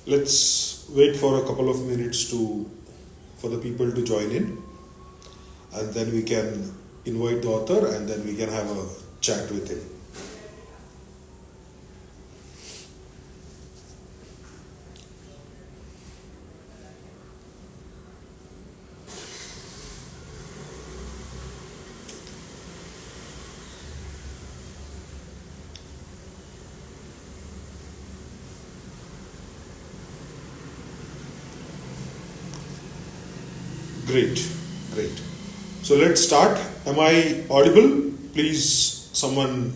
Let's wait for a couple of minutes for the people to join in, and then we can invite the author, and then we can have a chat with him. Great, great. So let's start. Am I audible? Please, someone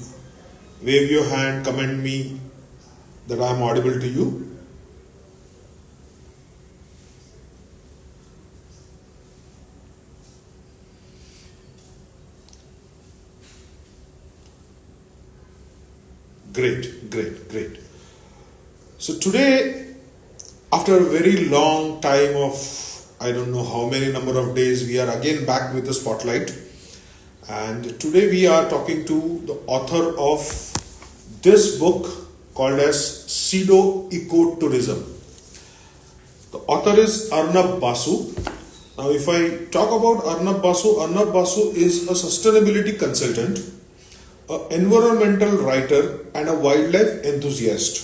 wave your hand, comment me that I am audible to you. Great, great, great. So today, after a very long time of I don't know how many number of days, we are again back with the spotlight. And today we are talking to the author of this book called as Pseudo Ecotourism. The author is Arnab Basu. Now, if I talk about Arnab Basu is a sustainability consultant, an environmental writer, and a wildlife enthusiast.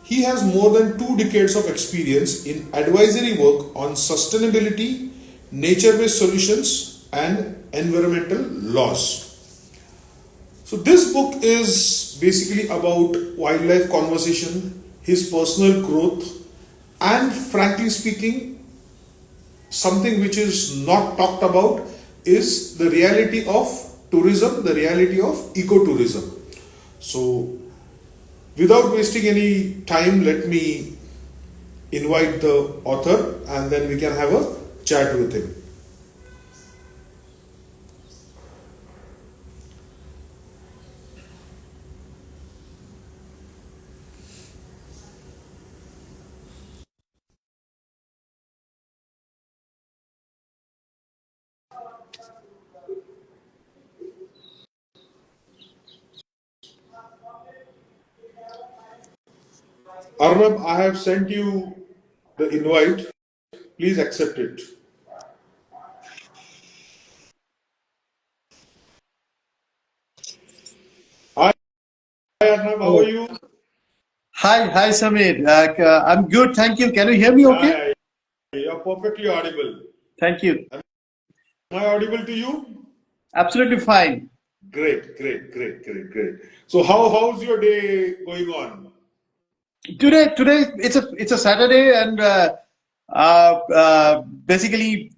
He has more than 2 decades of experience in advisory work on sustainability, nature-based solutions, and environmental laws. So this book is basically about wildlife conservation, his personal growth, and frankly speaking, something which is not talked about is the reality of tourism, the reality of ecotourism. So without wasting any time, let me invite the author and then we can have a chat with him. Arnab, I have sent you the invite. Please accept it. Hi, Arnab, how are Oh, you? hi, Samir. I'm good, thank you. Can you hear me okay? Hi, you're perfectly audible. Thank you. Am I audible to you? Absolutely fine. Great, great, great, great, great. So how's your day going on? Today it's a Saturday, and basically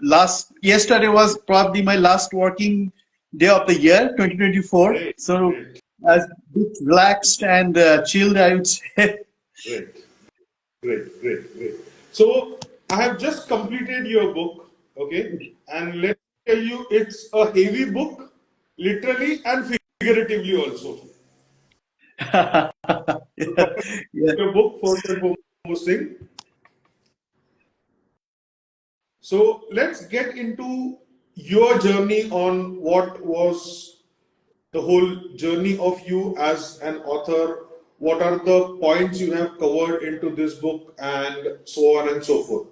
last yesterday was probably my last working day of the year, 2024. Great, So great, as bit relaxed and chilled, I would say. great. Great, great, great. So I have just completed your book, okay? And let me tell you, it's a heavy book, literally and figuratively also. So Yeah, yeah. your book, first and foremost thing. So let's get into your journey on what was the whole journey of you as an author. What are the points you have covered into this book, and so on and so forth.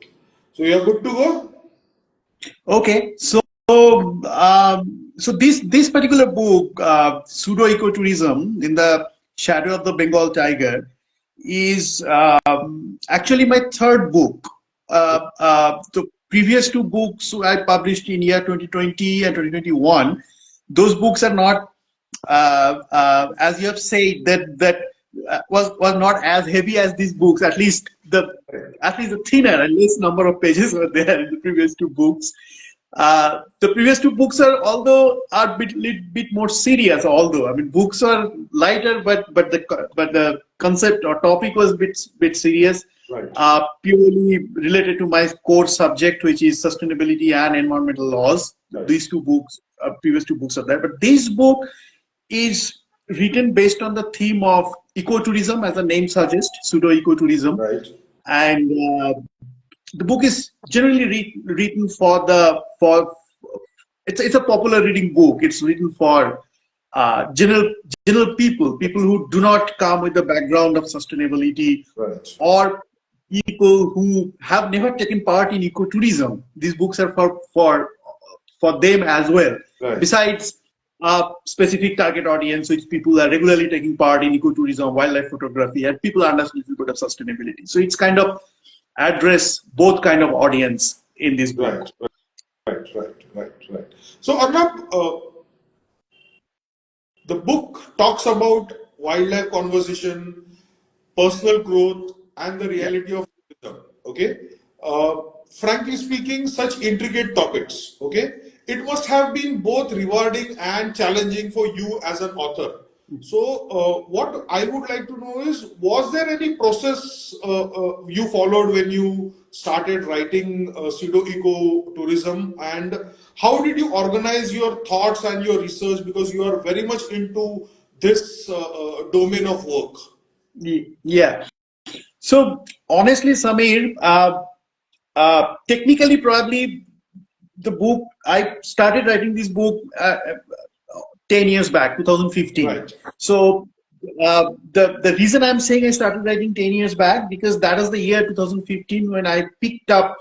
So you're good to go? Okay, so this particular book, Pseudo Ecotourism in the Shadow of the Bengal Tiger, is actually my third book. The previous two books I published in year 2020 and 2021, those books are not, as you have said, that was not as heavy as these books. At least the thinner and less number of pages were there in the previous two books. The previous two books are little bit more serious. Although I mean, books are lighter, but the concept or topic was bit serious, Right. purely related to my core subject, which is sustainability and environmental laws. Right. These two books, previous two books are there, but this book is written based on the theme of ecotourism, as the name suggests, pseudo ecotourism, Right. and the book is generally written for the for it's a popular reading book. It's written for general people who do not come with the background of sustainability, Right. or people who have never taken part in ecotourism. These books are for them as well. Right. Besides a specific target audience, which people are regularly taking part in ecotourism, wildlife photography, and people understand a little bit of sustainability. So it's kind of address both kind of audience in this book. Right. So Arnab, the book talks about wildlife conservation, personal growth, and the Yeah. reality of tourism. Okay. Frankly speaking, such intricate topics. Okay. It must have been both rewarding and challenging for you as an author. So, what I would like to know is, was there any process you followed when you started writing pseudo ecotourism, and how did you organize your thoughts and your research, because you are very much into this domain of work? Yeah. So honestly, Samir, technically, probably the book I started writing this book 10 years back, 2015. Right. So the reason I'm saying I started writing 10 years back, because that is the year 2015 when I picked up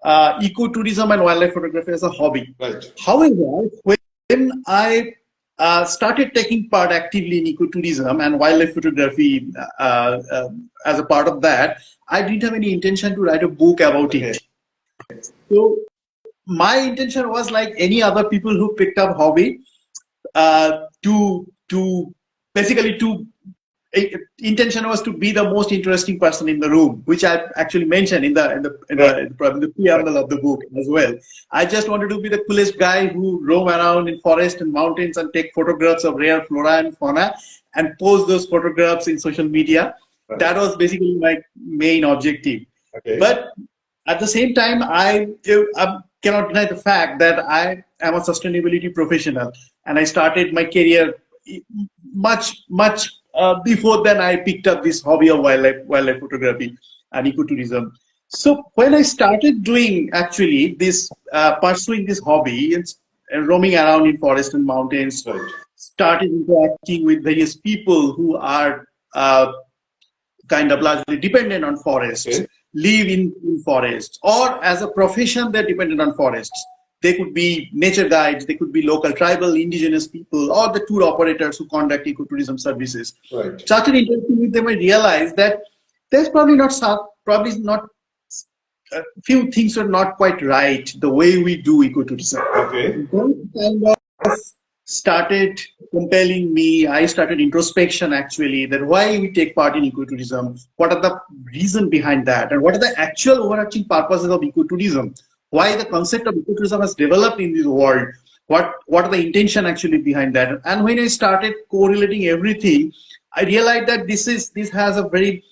ecotourism and wildlife photography as a hobby. Right. However, when I started taking part actively in ecotourism and wildlife photography as a part of that, I didn't have any intention to write a book about Okay. it. So my intention was like any other people who picked up hobby, to basically to intention was to be the most interesting person in the room, which I actually mentioned in the preamble of the book as well. I just wanted to be the coolest guy who roam around in forest and mountains and take photographs of rare flora and fauna and post those photographs in social media. Right. That was basically my main objective. Okay. But at the same time, I cannot deny the fact that I am a sustainability professional, and I started my career much before then. I picked up this hobby of wildlife photography and ecotourism. So when I started doing actually this pursuing this hobby and roaming around in forest and mountains, Right. started interacting with various people who are kind of largely dependent on forests, Okay. live in forests, or as a profession they're dependent on forests. They could be nature guides, they could be local tribal indigenous people, or the tour operators who conduct ecotourism services. Right. Started interacting with them, I realized that there's probably not a few things are not quite right the way we do ecotourism. Okay. That kind of started compelling me. I started introspection actually, that why we take part in ecotourism, what are the reason behind that, and what are the actual overarching purposes of ecotourism, why the concept of ecotourism has developed in this world, what are the intention actually behind that. And when I started correlating everything, I realized that this has a very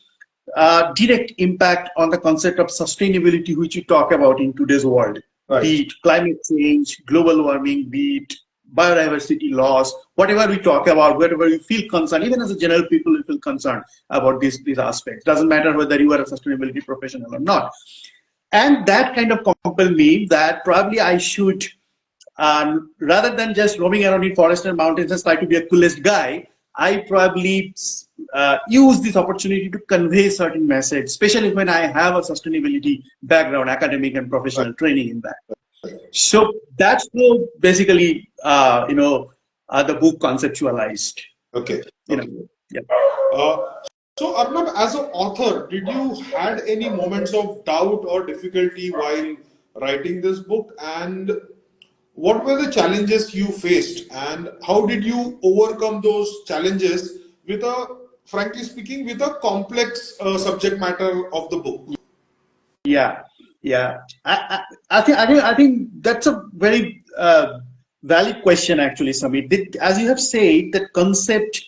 direct impact on the concept of sustainability, which we talk about in today's world. Right. Be it climate change, global warming, be it biodiversity loss, whatever we talk about, whatever we feel concerned, even as a general people, we feel concerned about these aspects. Doesn't matter whether you are a sustainability professional or not. And that kind of compelled me that probably I should, rather than just roaming around in forest and mountains and try to be a coolest guy, I probably use this opportunity to convey certain message, especially when I have a sustainability background, academic and professional training in that. So that's how basically, the book conceptualized. Okay. Yeah. So Arnab, as an author, did you had any moments of doubt or difficulty while writing this book, and what were the challenges you faced, and how did you overcome those challenges with frankly speaking, with a complex subject matter of the book? Yeah. I think that's a very valid question, actually, Samir. As you have said, that concept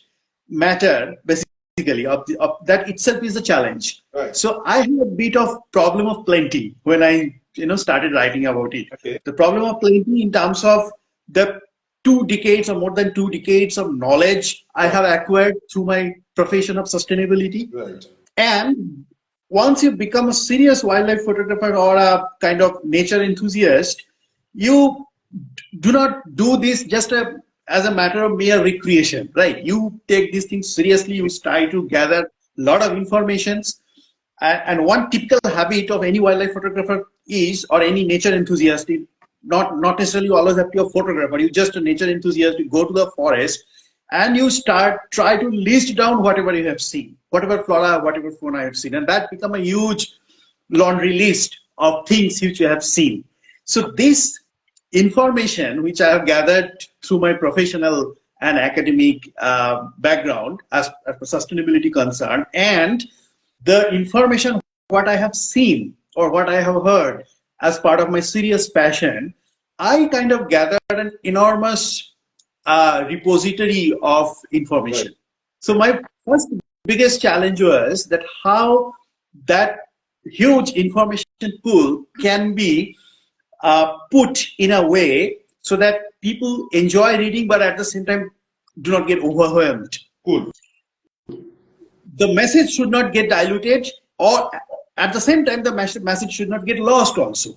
matter basically of that itself is a challenge. Right. So I had a bit of problem of plenty when I started writing about it. Okay. The problem of plenty in terms of the 2 decades or more than 2 decades of knowledge I have acquired through my profession of sustainability. Right. And once you become a serious wildlife photographer or a kind of nature enthusiast, you do not do this just as a matter of mere recreation, right? You take these things seriously, you try to gather a lot of informations. And one typical habit of any wildlife photographer is, or any nature enthusiast, not necessarily you always have to be a photographer, you just a nature enthusiast, you go to the forest and you try to list down whatever you have seen, whatever flora, whatever fauna you have seen. And that become a huge laundry list of things which you have seen. So this information which I have gathered through my professional and academic background as far as sustainability concerned, and the information what I have seen or what I have heard as part of my serious passion, I kind of gathered an enormous repository of information. Right. So my first biggest challenge was that how that huge information pool can be put in a way so that people enjoy reading, but at the same time do not get overwhelmed. Cool. The message should not get diluted, or at the same time the message should not get lost also.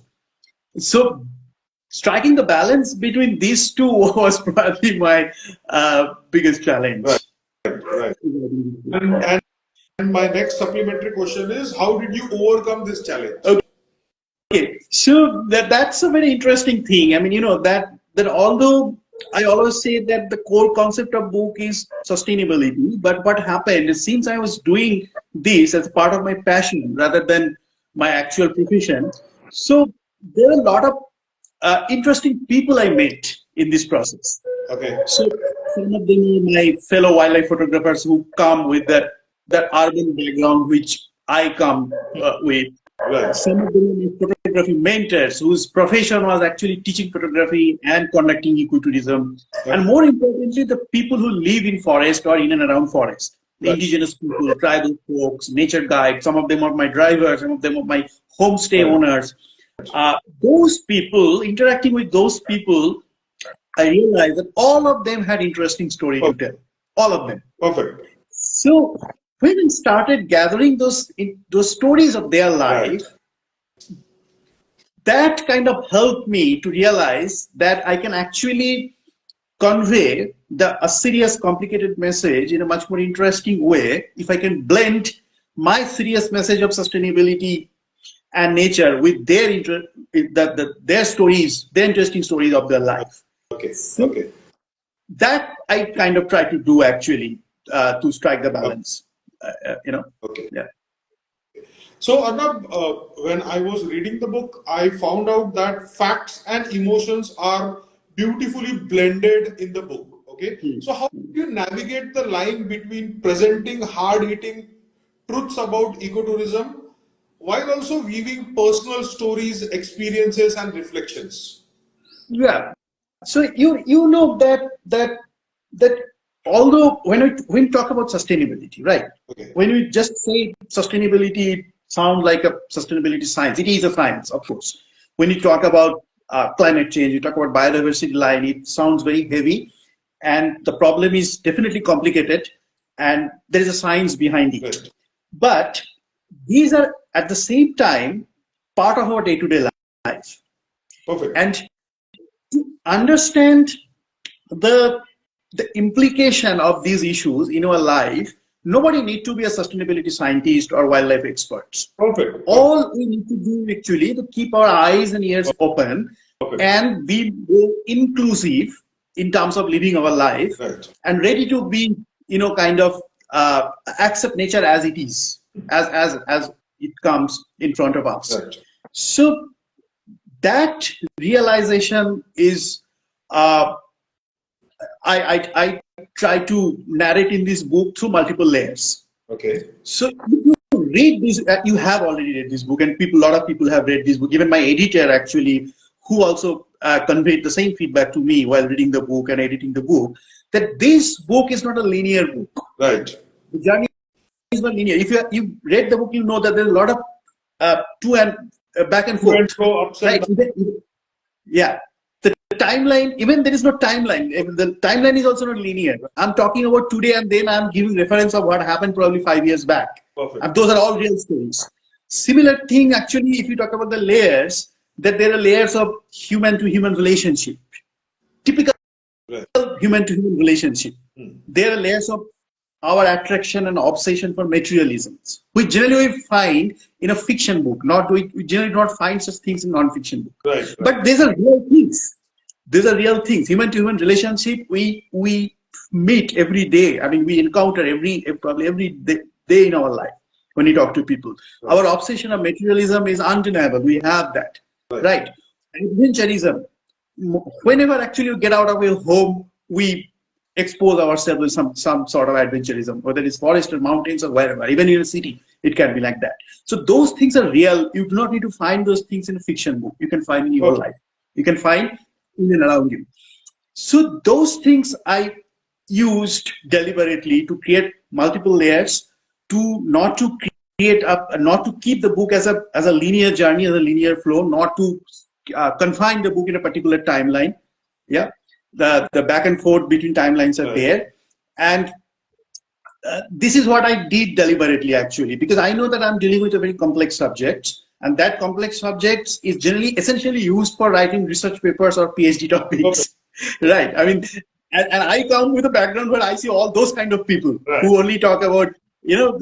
So striking the balance between these two was probably my biggest challenge. Right. And my next supplementary question is, how did you overcome this challenge? Okay, so that's a very interesting thing. I mean, you know, that although I always say that the core concept of book is sustainability, but what happened is, since I was doing this as part of my passion rather than my actual profession, so there are a lot of interesting people I met in this process. Okay. So some of them are my fellow wildlife photographers who come with that urban background which I come with. Right. Some of them are my photography mentors whose profession was actually teaching photography and conducting ecotourism. Right. And more importantly, the people who live in forest or in and around forest. The Right. indigenous people, tribal folks, nature guides, some of them are my drivers, some of them are my homestay Right. owners. Those people, interacting with those people, I realized that all of them had interesting story to tell. All of them. Perfect. So when I started gathering those stories of their life, Right. that kind of helped me to realize that I can actually convey a serious, complicated message in a much more interesting way if I can blend my serious message of sustainability and nature with their stories, their interesting stories of their life. Okay. So Okay. that I kind of try to do actually to strike the balance. Okay. Yeah. So, Arnab, when I was reading the book, I found out that facts and emotions are beautifully blended in the book. Okay. So, how do you navigate the line between presenting hard-hitting truths about ecotourism while also weaving personal stories, experiences, and reflections? Yeah. So you know that although when we talk about sustainability, right? Okay. When we just say sustainability, it sounds like a sustainability science. It is a science, of course. When you talk about climate change, you talk about biodiversity line, it sounds very heavy, and the problem is definitely complicated, and there is a science behind it. Right. But these are at the same time part of our day-to-day life. Perfect. And to understand the implication of these issues in our life, nobody need to be a sustainability scientist or wildlife experts. Perfect. All we need to do actually to keep our eyes and ears open Perfect. and be more inclusive in terms of living our life, Right. and ready to be, kind of accept nature as it is, as it comes in front of us. Right. So that realization is I try to narrate in this book through multiple layers. Okay. So if you read this, you have already read this book, and a lot of people have read this book. Even my editor actually, who also conveyed the same feedback to me while reading the book and editing the book, that this book is not a linear book. Right. The journey is not linear. If you read the book, you know that there's a lot of back and forth. Ups and Right? Yeah. The timeline, even there is no timeline. The timeline is also not linear. I'm talking about today, and then I'm giving reference of what happened probably 5 years back. Perfect. And those are all real stories. Similar thing, actually, if you talk about the layers, that there are layers of human to human relationship. Typical Right. human-to-human relationship. Mm. There are layers of our attraction and obsession for materialisms, which generally we find in a fiction book. We generally do not find such things in non-fiction book. Right. But these are real things. These are real things. Human-to-human relationship. We meet every day. I mean, we encounter probably every day in our life when we talk to people. Right. Our obsession of materialism is undeniable. We have that, Right. right? Adventurism. Whenever actually you get out of your home, we expose ourselves to some sort of adventurism, whether it's forest or mountains or wherever, even in a city, it can be like that. So those things are real. You do not need to find those things in a fiction book. You can find in your Okay. life. You can find in and around you. So those things I used deliberately to create multiple layers, not to keep the book as a linear journey, as a linear flow, not to confine the book in a particular timeline. Yeah, the back and forth between timelines are there, and this is what I did deliberately, actually, because I know that I'm dealing with a very complex subject, and that complex subject is generally essentially used for writing research papers or PhD topics. Okay. Right. I mean, and I come with a background where I see all those kind of people who only talk about, I know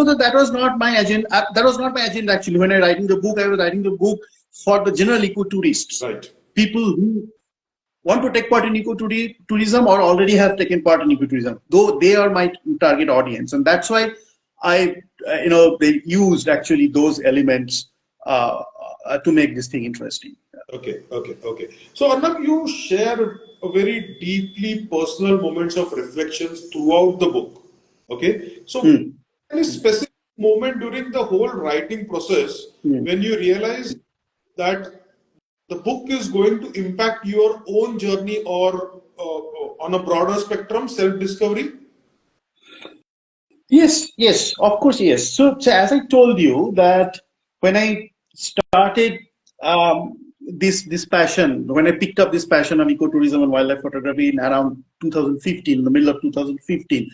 that was not my agenda. That was not my agenda, actually. When I was writing the book, I was writing the book for the general eco-tourists. Right. People who want to take part in ecotourism or already have taken part in ecotourism, though they are my target audience. And that's why they used actually those elements to make this thing interesting. Okay. So Arnab, you share a very deeply personal moments of reflections throughout the book. Okay. So any specific moment during the whole writing process when you realize that the book is going to impact your own journey or on a broader spectrum, self-discovery? Yes, of course, yes. So as I told you that when I started this passion, when I picked up this passion of ecotourism and wildlife photography in around 2015, in the middle of 2015,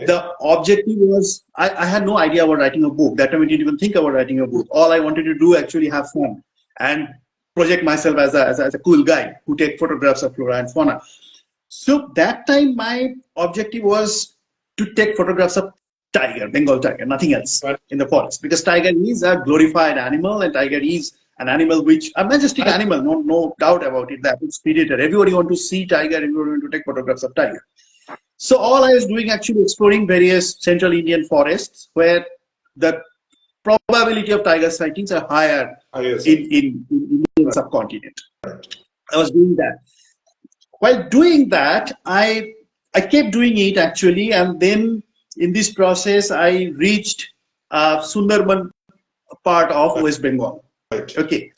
the objective was, I had no idea about writing a book. That time I didn't even think about writing a book. All I wanted to do actually have fun and project myself as a cool guy who take photographs of flora and fauna. So that time my objective was to take photographs of tiger, Bengal tiger, nothing else in the forest, because tiger is a glorified animal, and tiger is an animal which a majestic animal, no doubt about it, that it's spirited. Everybody want to see tiger, everybody want to take photographs of tiger. So all I was doing actually exploring various central Indian forests where the probability of tiger sightings are higher in Indian subcontinent. I was doing that. While doing that, I kept doing it actually, and then in this process, I reached Sundarban part of West Bengal. Right. Okay.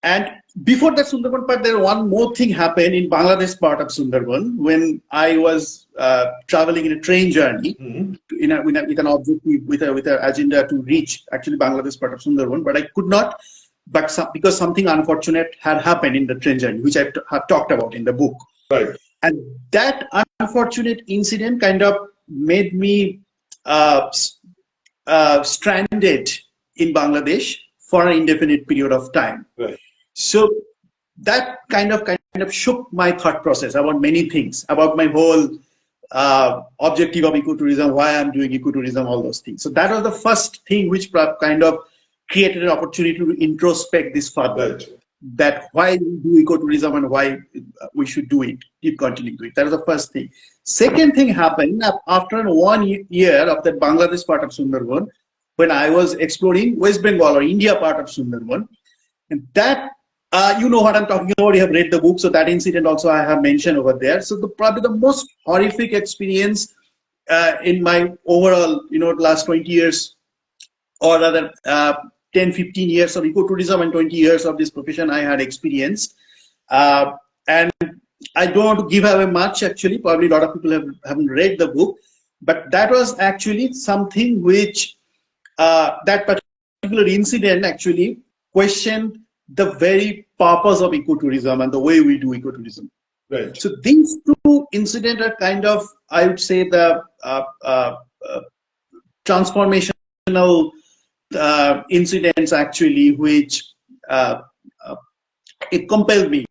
And before that Sundarban part, there one more thing happened in Bangladesh part of Sundarban when I was traveling in a train journey with an objective, with an agenda to reach actually Bangladesh part of Sundarban, but I could not. But because something unfortunate had happened in the train journey, which I have talked about in the book. Right. And that unfortunate incident kind of made me stranded in Bangladesh for an indefinite period of time. Right. So that kind of shook my thought process about many things, about my whole objective of ecotourism, why I'm doing ecotourism, all those things. So that was the first thing which kind of created an opportunity to introspect this further. Right. That why we do ecotourism and why we should do it, keep continuing to do it. That was the first thing. Second thing happened after 1 year of that Bangladesh part of Sundarban, when I was exploring West Bengal or India part of Sundarban. And that, you know what I'm talking about, you have read the book, so that incident also I have mentioned over there. So probably the most horrific experience in my overall, last 20 years, or rather 10, 15 years of ecotourism and 20 years of this profession I had experienced. And I don't want to give away much, actually. Probably a lot of people haven't read the book. But that was actually something which, that particular incident actually questioned the very purpose of ecotourism and the way we do ecotourism. Right. So these two incidents are kind of, I would say, the transformational incidents actually, which it compelled me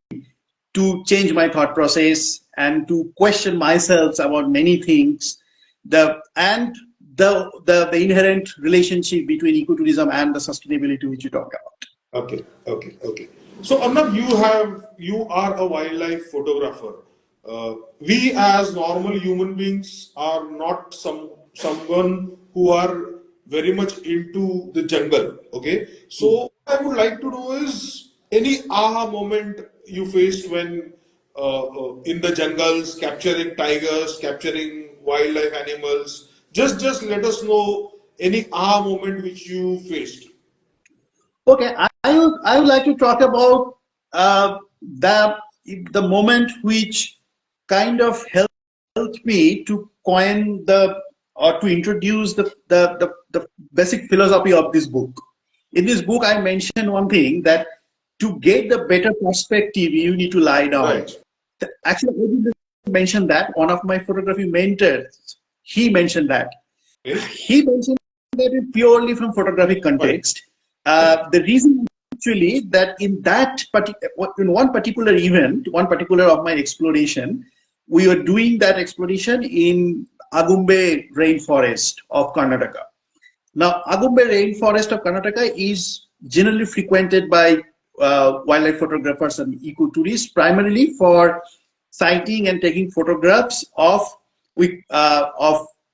to change my thought process and to question myself about many things. The inherent relationship between ecotourism and the sustainability which you talk about. Okay. So Arnab, you are a wildlife photographer. We as normal human beings are not someone who are very much into the jungle. Okay, so what I would like to know is any aha moment you faced when in the jungles, capturing tigers, capturing wildlife animals. Just let us know any aha moment which you faced. Okay, I would like to talk about the moment which kind of helped me to coin or to introduce the basic philosophy of this book. In this book, I mentioned one thing, that to get the better perspective, you need to lie down. Right. Actually, I didn't mention that. One of my photography mentors, he mentioned that. Okay. He mentioned that in purely from photographic Right. context. The reason actually that in one particular event, one particular of my exploration, we were doing that exploration in Agumbe rainforest of Karnataka. Now, Agumbe rainforest of Karnataka is generally frequented by wildlife photographers and ecotourists, primarily for sighting and taking photographs of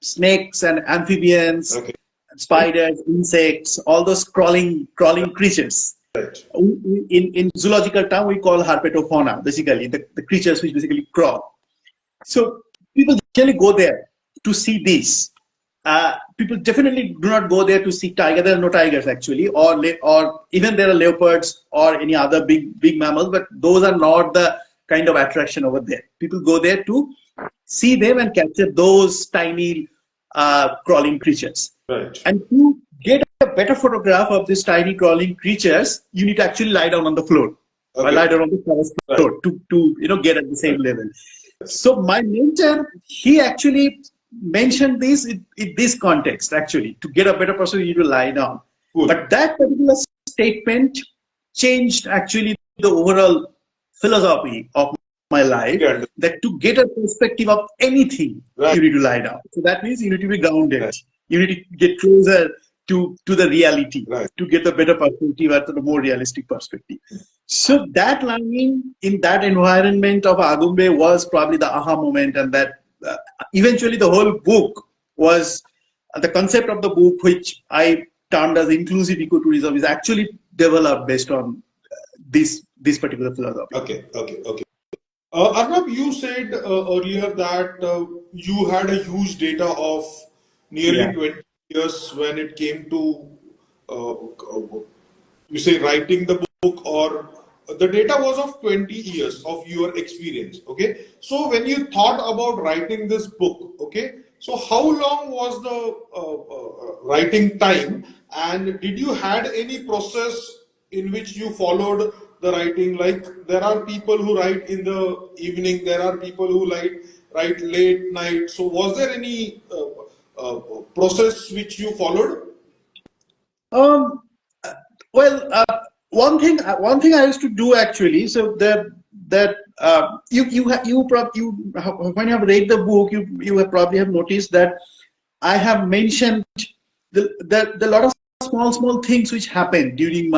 snakes and amphibians, Okay. spiders, insects, all those crawling creatures. Right. In zoological term, we call herpetofauna, basically the creatures which basically crawl. So people generally go there to see this. People definitely do not go there to see tiger. There are no tigers actually, or even there are leopards or any other big mammals, but those are not the kind of attraction over there. People go there to see them and capture those tiny crawling creatures. Right. And to get a better photograph of these tiny crawling creatures, you need to actually lie down on the floor, or Okay. lie down on the forest floor to get at the same level. So my mentor, he actually mentioned this in this context. Actually, to get a better person, you need to lie down. Cool. But that particular statement changed actually the overall philosophy of my life. Yeah. That to get a perspective of anything, Right. you need to lie down. So that means you need to be grounded. Right. You need to get closer to the reality, Right. to get the better perspective, or the more realistic perspective. So that lying in that environment of Agumbe was probably the aha moment, and that eventually the whole book was the concept of the book, which I termed as inclusive ecotourism, is actually developed based on this particular philosophy. Okay. Arnab, you said earlier that you had a huge data of nearly Yeah. 20 years when it came to uh, you say writing the book, or the data was of 20 years of your experience. Okay, so when you thought about writing this book, okay, so how long was the writing time, and did you had any process in which you followed the writing? Like, there are people who write in the evening, there are people who write late night, so was there any process which you followed? Um, well, one thing I used to do actually. So when you have read the book, you have probably have noticed that I have mentioned the lot of small things which happened during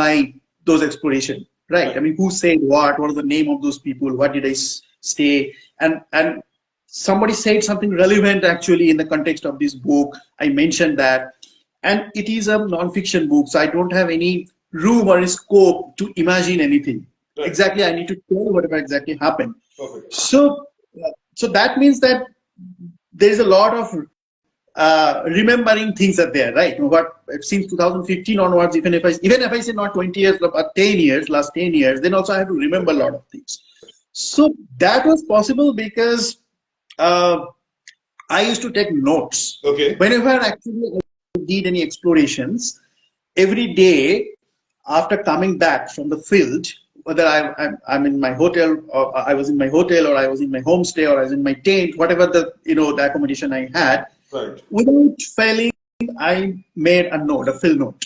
those exploration. Right. I mean, who said what? What was the name of those people? What did I stay? And somebody said something relevant actually in the context of this book. I mentioned that. And it is a non-fiction book, so I don't have any room or scope to imagine anything. Right. Exactly, I need to tell whatever exactly happened. Perfect. So that means that there is a lot of remembering things are there, right? What since 2015 onwards, even if I say not 20 years but 10 years, last 10 years, then also I have to remember a lot of things. So that was possible because I used to take notes. Okay. Whenever actually I did any explorations, every day after coming back from the field, whether I'm in my hotel, or I was in my hotel, or I was in my homestay, or I was in my tent, whatever the accommodation I had, Right. without failing, I made a note, a fill note.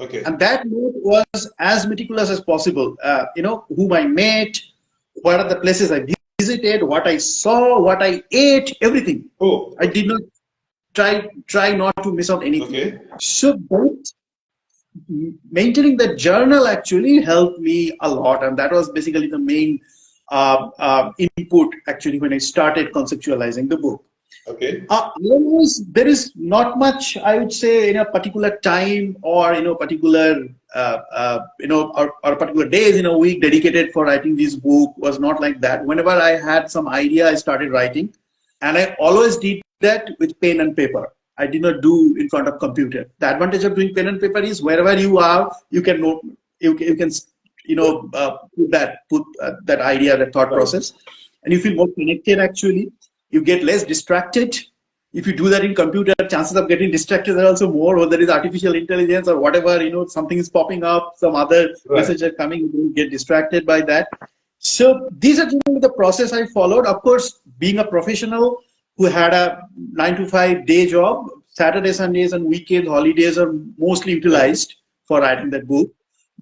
Okay. And that note was as meticulous as possible. Whom I met, what are the places I visited, what I saw, what I ate, everything. Oh, I did not try not to miss out anything. okay. So that maintaining the journal actually helped me a lot, and that was basically the main input actually when I started conceptualizing the book. Okay. Almost there is not much I would say in a particular time or particular or particular days in a week dedicated for writing this book was not like that. Whenever I had some idea, I started writing, and I always did that with pen and paper. I did not do in front of computer. The advantage of doing pen and paper is wherever you are, you can note, you can put that idea, that thought Right. process, and you feel more connected actually. You get less distracted. If you do that in computer, chances of getting distracted are also more, or there is artificial intelligence or whatever, something is popping up, some other Right. message are coming, you don't get distracted by that. So these are generally the process I followed. Of course, being a professional who had a 9 to 5 day job, Saturdays, Sundays, and weekends, holidays are mostly utilized for writing that book.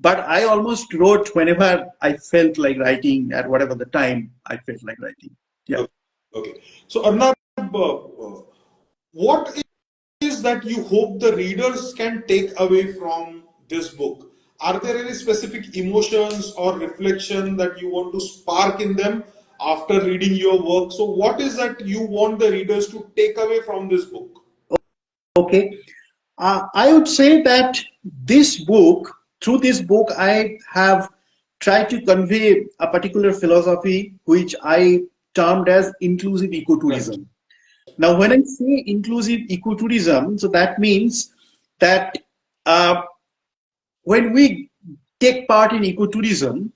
But I almost wrote whenever I felt like writing, at whatever the time I felt like writing. Yeah. Okay. So, Arnab, what is that you hope the readers can take away from this book? Are there any specific emotions or reflection that you want to spark in them after reading your work? So, what is that you want the readers to take away from this book? Okay. I would say that through this book, I have tried to convey a particular philosophy which I termed as inclusive Right. ecotourism. Now, when I say inclusive ecotourism, so that means that uh, when we take part in ecotourism,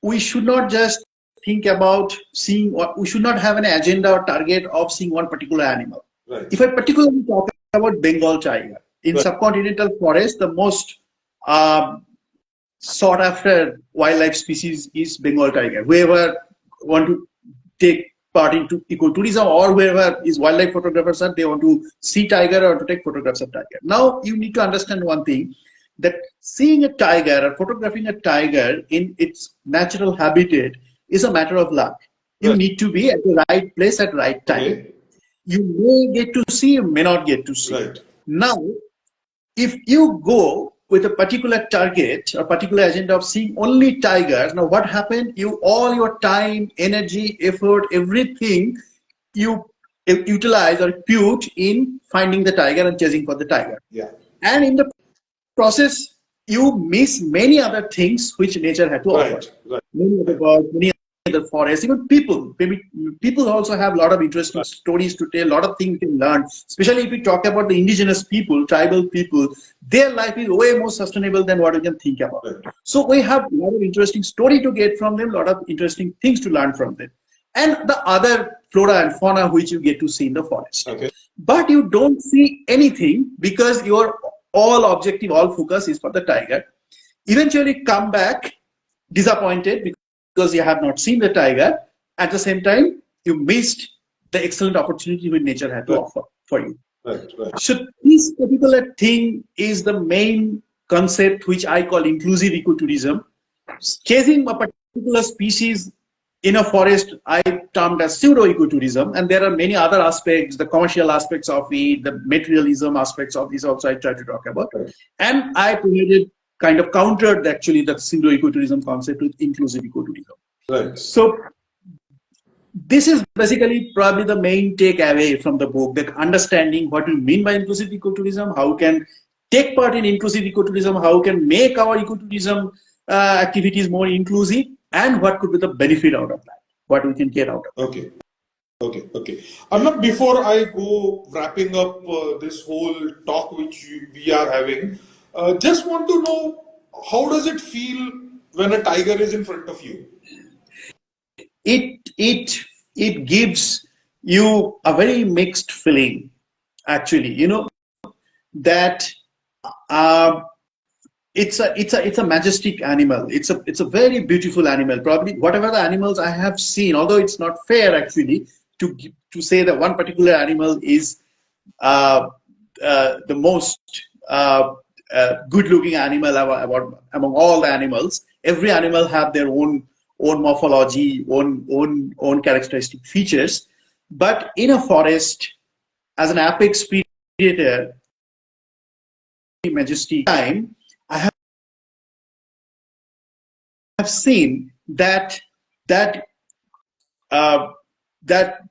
we should not just think about seeing what we should not have an agenda or target of seeing one particular animal. Right. If I particularly talk about Bengal tiger, in Right. subcontinental forest, the most uh, sought after wildlife species is Bengal tiger. Whoever want to take part into ecotourism or whoever is wildlife photographers are, they want to see tiger or to take photographs of tiger. Now you need to understand one thing, that seeing a tiger or photographing a tiger in its natural habitat is a matter of luck. You Right. need to be at the right place at the right time. Okay. You may get to see, you may not get to see. Right. Now, if you go with a particular target or particular agenda of seeing only tigers, now what happened? You all your time, energy, effort, everything you utilize or put in finding the tiger and chasing for the tiger. Yeah. And in the process, you miss many other things which nature had to offer. Right. Right. Many other birds, many other forests, even people. Maybe people also have a lot of interesting Right. stories to tell, a lot of things to learn. Especially if we talk about the indigenous people, tribal people, their life is way more sustainable than what we can think about. Right. So we have a lot of interesting story to get from them, a lot of interesting things to learn from them. And the other flora and fauna which you get to see in the forest. Okay. But you don't see anything because your all objective, all focus is for the tiger. Eventually come back disappointed because you have not seen the tiger. At the same time, you missed the excellent opportunity which nature had to Right. offer for you. Right. Right. So this particular thing is the main concept which I call inclusive ecotourism. Chasing a particular species in a forest, I termed as pseudo ecotourism, and there are many other aspects, the commercial aspects of it, the materialism aspects of this also I try to talk about. Right. And I promoted, kind of countered actually the pseudo ecotourism concept with inclusive ecotourism. Right. So this is basically probably the main takeaway from the book, that understanding what we mean by inclusive ecotourism, how we can take part in inclusive ecotourism, how we can make our ecotourism activities more inclusive, and what could be the benefit out of that, what we can get out of it. Okay. Okay. Okay. Arnab, before I go wrapping up this whole talk which we are having, just want to know, how does it feel when a tiger is in front of you? It gives you a very mixed feeling, actually. That it's a majestic animal. It's a very beautiful animal. Probably whatever the animals I have seen, although it's not fair actually to say that one particular animal is the most good-looking animal among all the animals. Every animal have their own own morphology, own characteristic features. But in a forest, as an apex predator, majesty time, I have seen that uh, that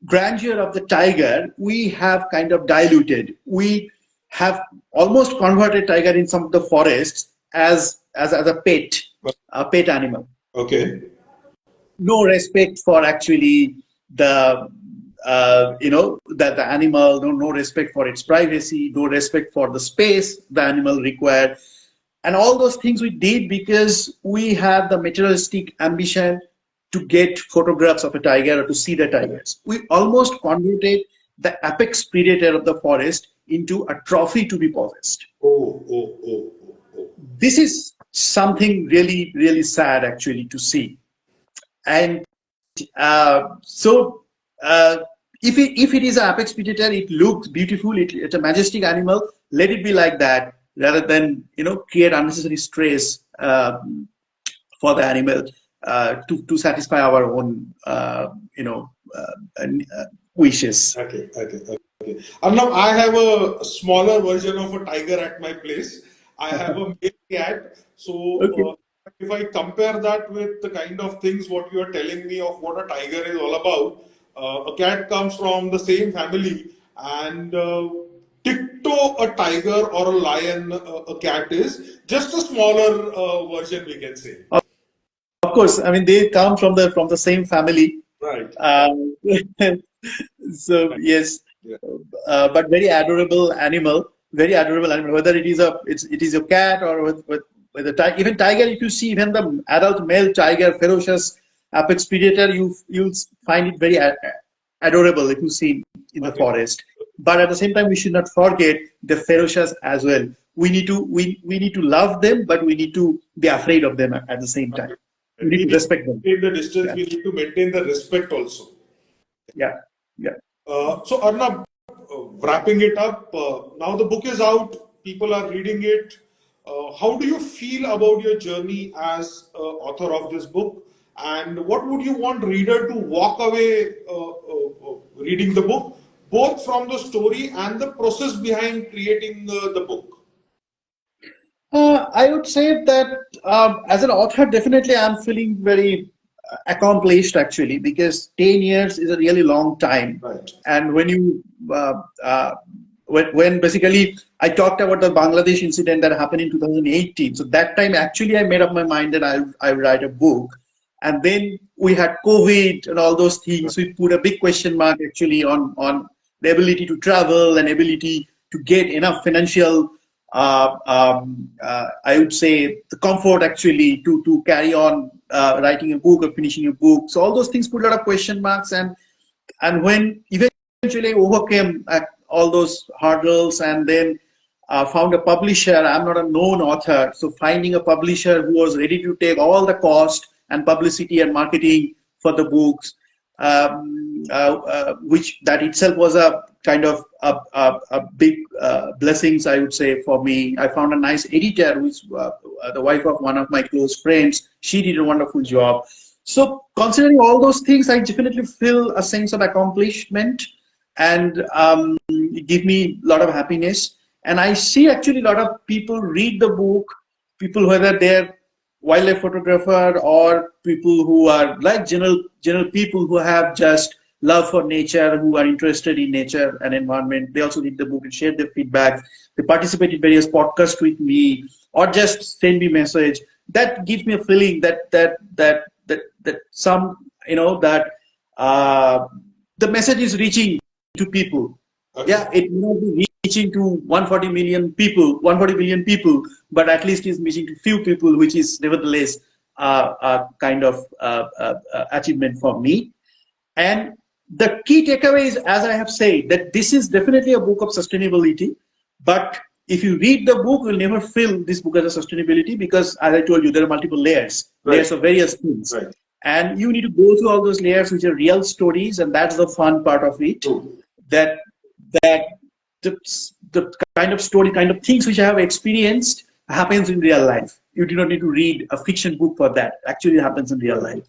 grandeur of the tiger we have kind of diluted. We have almost converted tiger in some of the forests as a pet animal. Okay. No respect for actually the the animal, no respect for its privacy, no respect for the space the animal required, and all those things we did because we have the materialistic ambition to get photographs of a tiger or to see the tigers. We almost converted the apex predator of the forest into a trophy to be possessed. This is something really, really sad actually to see. And so if it is an apex predator, it looks beautiful, it's a majestic animal, let it be like that, rather than create unnecessary stress for the animal to satisfy our own wishes. Okay. Arnab, I have a smaller version of a tiger at my place. I have a male cat. So Okay. if I compare that with the kind of things what you are telling me of what a tiger is all about, a cat comes from the same family, and ditto a tiger or a lion, a cat is just a smaller version, we can say. Of course, I mean they come from the same family. Right. So Right. yes, Yeah. but very adorable animal. Very adorable animal. Whether it is a cat or with a tiger. Even tiger, if you see even the adult male tiger, ferocious apex predator, you'll find it very adorable if you see in the Okay. forest. But at the same time, we should not forget the ferocious as well. We need to love them, but we need to be afraid of them at the same time. We We need to need respect to them. maintain the distance. Yeah, We need to maintain the respect also. yeah, yeah. So Arnab, wrapping it up, now the book is out, people are reading it. How do you feel about your journey as author of this book? And what would you want reader to walk away reading the book, both from the story and the process behind creating the book? I would say that as an author, definitely I'm feeling very accomplished actually, because 10 years is a really long time. Right. And when you, when basically I talked about the Bangladesh incident that happened in 2018. So that time actually I made up my mind that I write a book. And then we had COVID and all those things. We put a big question mark actually on the ability to travel and ability to get enough financial I would say the comfort actually to carry on writing a book or finishing a book. So all those things put a lot of question marks, and when eventually I overcame all those hurdles and then found a publisher. I'm not a known author, so finding a publisher who was ready to take all the cost and publicity and marketing for the books, which that itself was a kind of a big blessings, I would say, for me. I found a nice editor, who's the wife of one of my close friends. She did a wonderful job. So considering all those things, I definitely feel a sense of accomplishment, and it gives me a lot of happiness. And I see actually a lot of people read the book, people whether they're wildlife photographer or people who are like general people who have just love for nature, who are interested in nature and environment. They also read the book and share their feedback. They participate in various podcasts with me or just send me message. That gives me a feeling that some that the message is reaching to people. Okay. Yeah, it may not be reaching to 140 million people, 140 billion people, but at least it's reaching to few people, which is nevertheless a kind of achievement for me. And the key takeaway is, as I have said, that this is definitely a book of sustainability. But if you read the book, you'll never feel this book as a sustainability, because, as I told you, there are multiple layers, Right. layers of various things. Right. And you need to go through all those layers, which are real stories, and that's the fun part of it. True. That the kind of story, kind of things which I have experienced happens in real life. You do not need to read a fiction book for that. Actually, it happens in real Right. life.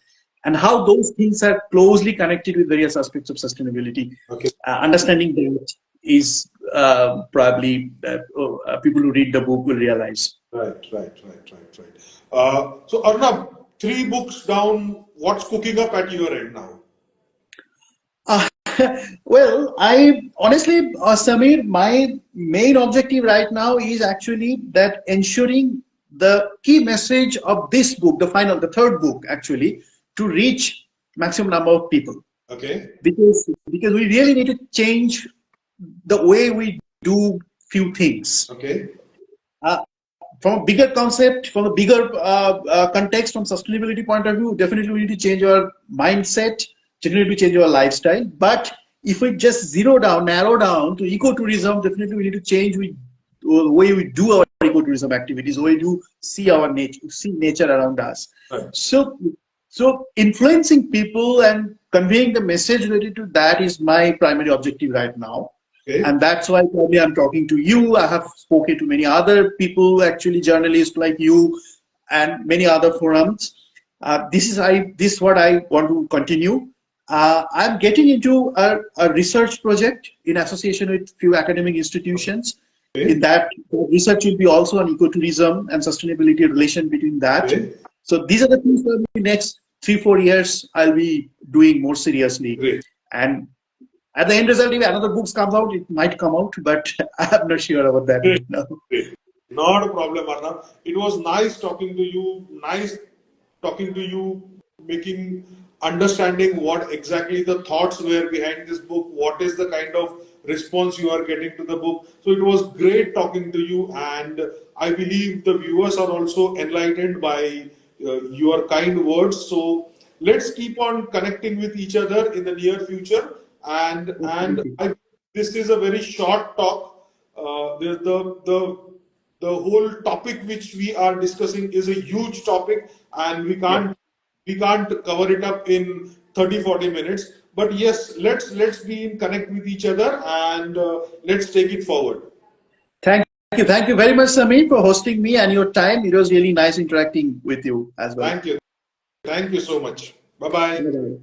And how those things are closely connected with various aspects of sustainability. Okay. Understanding that is probably people who read the book will realize. Right. So Arnab, 3 books down. What's cooking up at your end now? Uh, well, I honestly, Samir, my main objective right now is actually that ensuring the key message of this book, the third book, actually, to reach maximum number of people. Okay. Because we really need to change the way we do few things. Okay. Uh, from a bigger concept, from a bigger context, from sustainability point of view, definitely we need to change our mindset, definitely change our lifestyle. But if we just narrow down to ecotourism, definitely we need to change the way we do our ecotourism activities, the way we do see nature around us. Right. So influencing people and conveying the message related to that is my primary objective right now. Okay. And that's why probably I'm talking to you. I have spoken to many other people, actually journalists like you, and many other forums. This is what I want to continue. I'm getting into a research project in association with few academic institutions. Okay. In that research will be also on ecotourism and sustainability relation between that. Okay. So these are the things for the next 3-4 years I'll be doing more seriously. Great. And at the end result, if another book comes out, it might come out, but I'm not sure about that right now. Great. Not a problem, Arnab. It was nice talking to you. Nice talking to you, making understanding what exactly the thoughts were behind this book, what is the kind of response you are getting to the book. So it was great talking to you, and I believe the viewers are also enlightened by your kind words. So let's keep on connecting with each other in the near future. This is a very short talk. The whole topic which we are discussing is a huge topic, and we can't cover it up in 30-40 minutes. But yes, let's be in connect with each other, and let's take it forward. Thank you very much, Samir, for hosting me and your time. It was really nice interacting with you as well. Thank you so much. Bye bye.